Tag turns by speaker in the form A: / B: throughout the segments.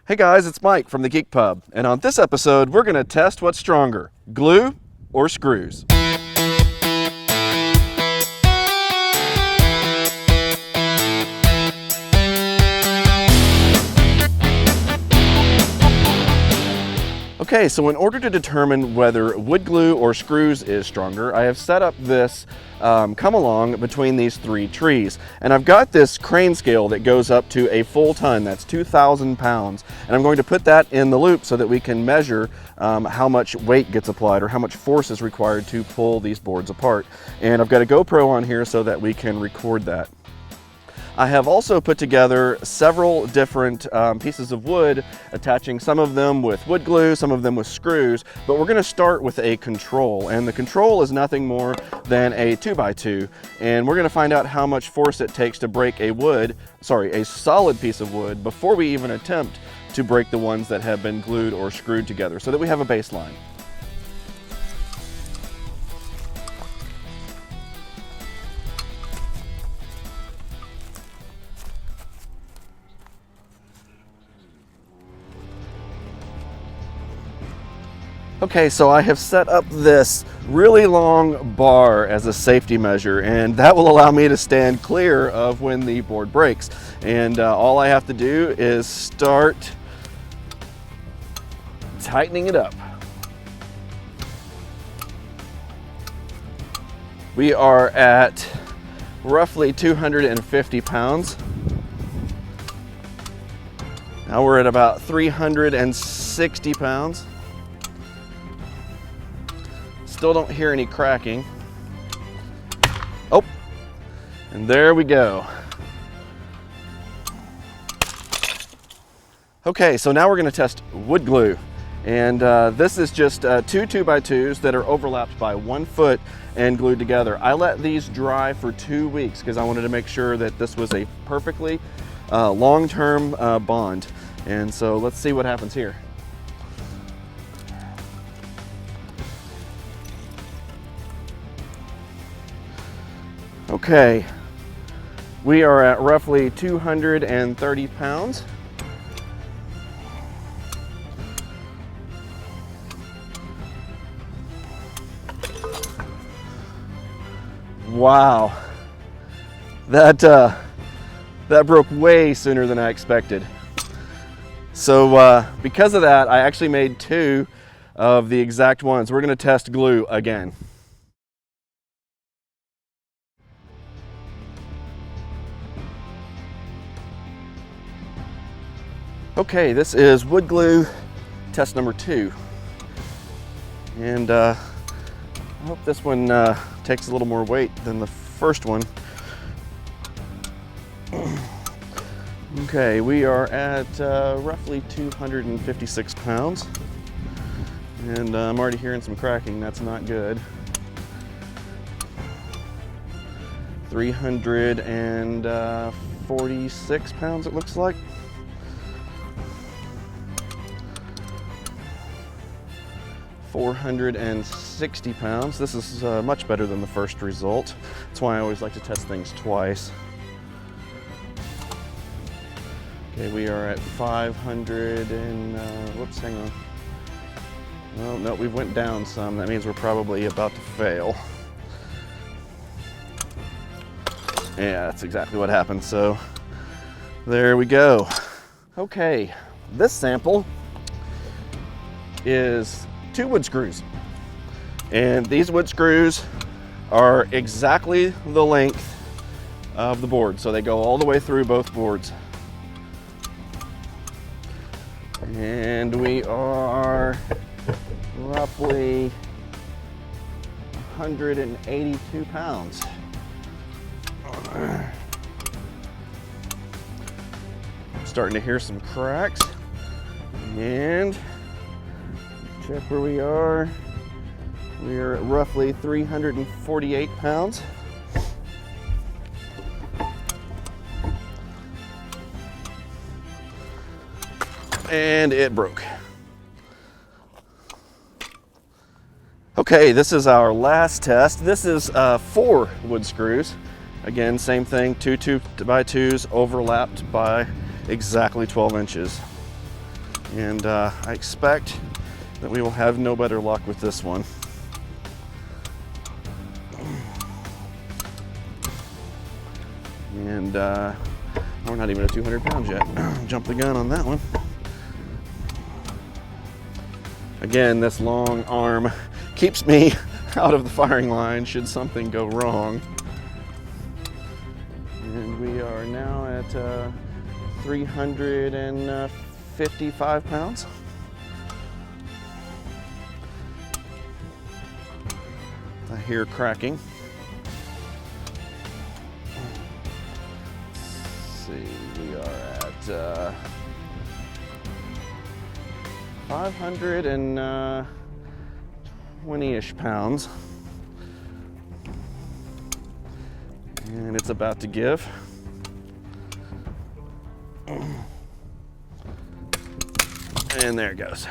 A: Hey guys, it's Mike from the Geek Pub, and on this episode we're going to test what's stronger, glue or screws. Okay, so in order to determine whether wood glue or screws is stronger, I have set up this come along between these three trees. And I've got this crane scale that goes up to a full ton, that's 2,000 pounds. And I'm going to put that in the loop so that we can measure how much weight gets applied or how much force is required to pull these boards apart. And I've got a GoPro on here so that we can record that. I have also put together several different pieces of wood, attaching some of them with wood glue, some of them with screws, but we're going to start with a control, and the control is nothing more than a 2x2, and we're going to find out how much force it takes to break a solid piece of wood before we even attempt to break the ones that have been glued or screwed together, so that we have a baseline. Okay, so I have set up this really long bar as a safety measure, and that will allow me to stand clear of when the board breaks. And all I have to do is start tightening it up. We are at roughly 250 pounds. Now we're at about 360 pounds. Still don't hear any cracking. Oh, and there we go. Okay, so now we're going to test wood glue. And this is just two 2x2s that are overlapped by 1 foot and glued together. I let these dry for 2 weeks because I wanted to make sure that this was a perfectly long-term bond. And so let's see what happens here. Okay, we are at roughly 230 pounds. Wow, that broke way sooner than I expected. So because of that, I actually made 2 of the exact ones. We're going to test glue again. Okay, this is wood glue test number 2. And I hope this one takes a little more weight than the first one. Okay, we are at roughly 256 pounds. And I'm already hearing some cracking, that's not good. 346 pounds it looks like. 460 pounds. This is much better than the first result. That's why I always like to test things twice. Okay, we are at 500 and, whoops, hang on. Oh, no, we went down some. That means we're probably about to fail. Yeah, that's exactly what happened. So there we go. Okay, this sample is 2 wood screws, and these wood screws are exactly the length of the board, so they go all the way through both boards. And we are roughly 182 pounds. I'm starting to hear some cracks, and check where we are. We are at roughly 348 pounds. And it broke. Okay, this is our last test. This is 4 wood screws. Again, same thing, 2 2x2s overlapped by exactly 12 inches. And I expect that we will have no better luck with this one. And we're not even at 200 pounds yet. Jump the gun on that one. Again, this long arm keeps me out of the firing line should something go wrong. And we are now at 355 pounds. I hear cracking. Let's see, we are at 520-ish pounds. And it's about to give. And there it goes.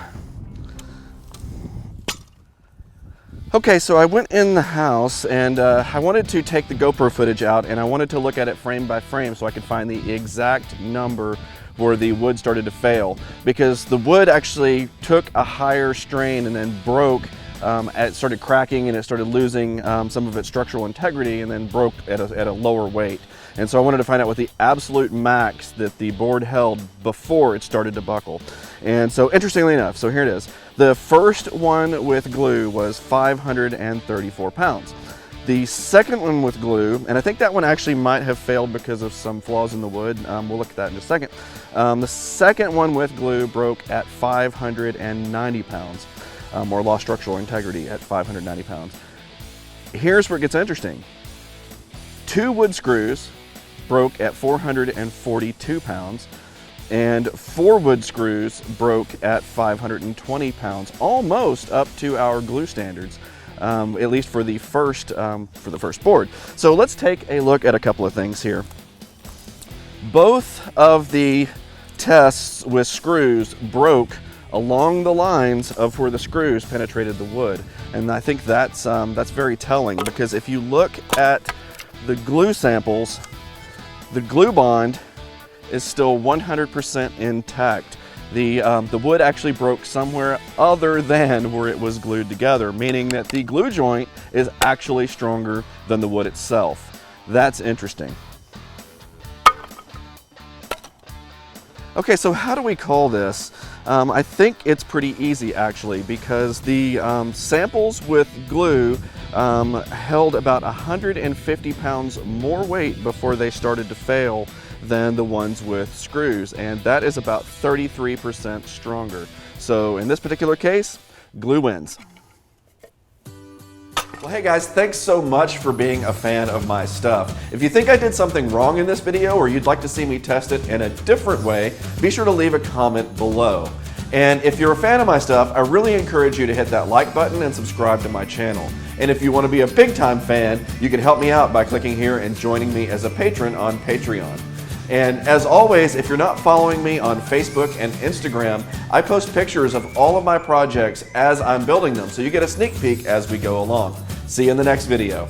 A: Okay, so I went in the house and I wanted to take the GoPro footage out and I wanted to look at it frame by frame so I could find the exact number where the wood started to fail, because the wood actually took a higher strain and then broke. It started cracking and it started losing some of its structural integrity and then broke at a lower weight. And so I wanted to find out what the absolute max that the board held before it started to buckle. And so interestingly enough, so here it is. The first one with glue was 534 pounds. The second one with glue, and I think that one actually might have failed because of some flaws in the wood. We'll look at that in a second. The second one with glue broke at 590 pounds. Or lost structural integrity at 590 pounds. Here's where it gets interesting. 2 wood screws broke at 442 pounds, and 4 wood screws broke at 520 pounds, almost up to our glue standards, at least for the first board. So let's take a look at a couple of things here. Both of the tests with screws broke along the lines of where the screws penetrated the wood. And I think that's very telling, because if you look at the glue samples, the glue bond is still 100% intact. The wood actually broke somewhere other than where it was glued together, meaning that the glue joint is actually stronger than the wood itself. That's interesting. Okay, so how do we call this? I think it's pretty easy actually, because the samples with glue held about 150 pounds more weight before they started to fail than the ones with screws, and that is about 33% stronger. So in this particular case, glue wins. Well, hey guys, thanks so much for being a fan of my stuff. If you think I did something wrong in this video, or you'd like to see me test it in a different way, be sure to leave a comment below. And if you're a fan of my stuff, I really encourage you to hit that like button and subscribe to my channel. And if you want to be a big time fan, you can help me out by clicking here and joining me as a patron on Patreon. And as always, if you're not following me on Facebook and Instagram, I post pictures of all of my projects as I'm building them, so you get a sneak peek as we go along. See you in the next video.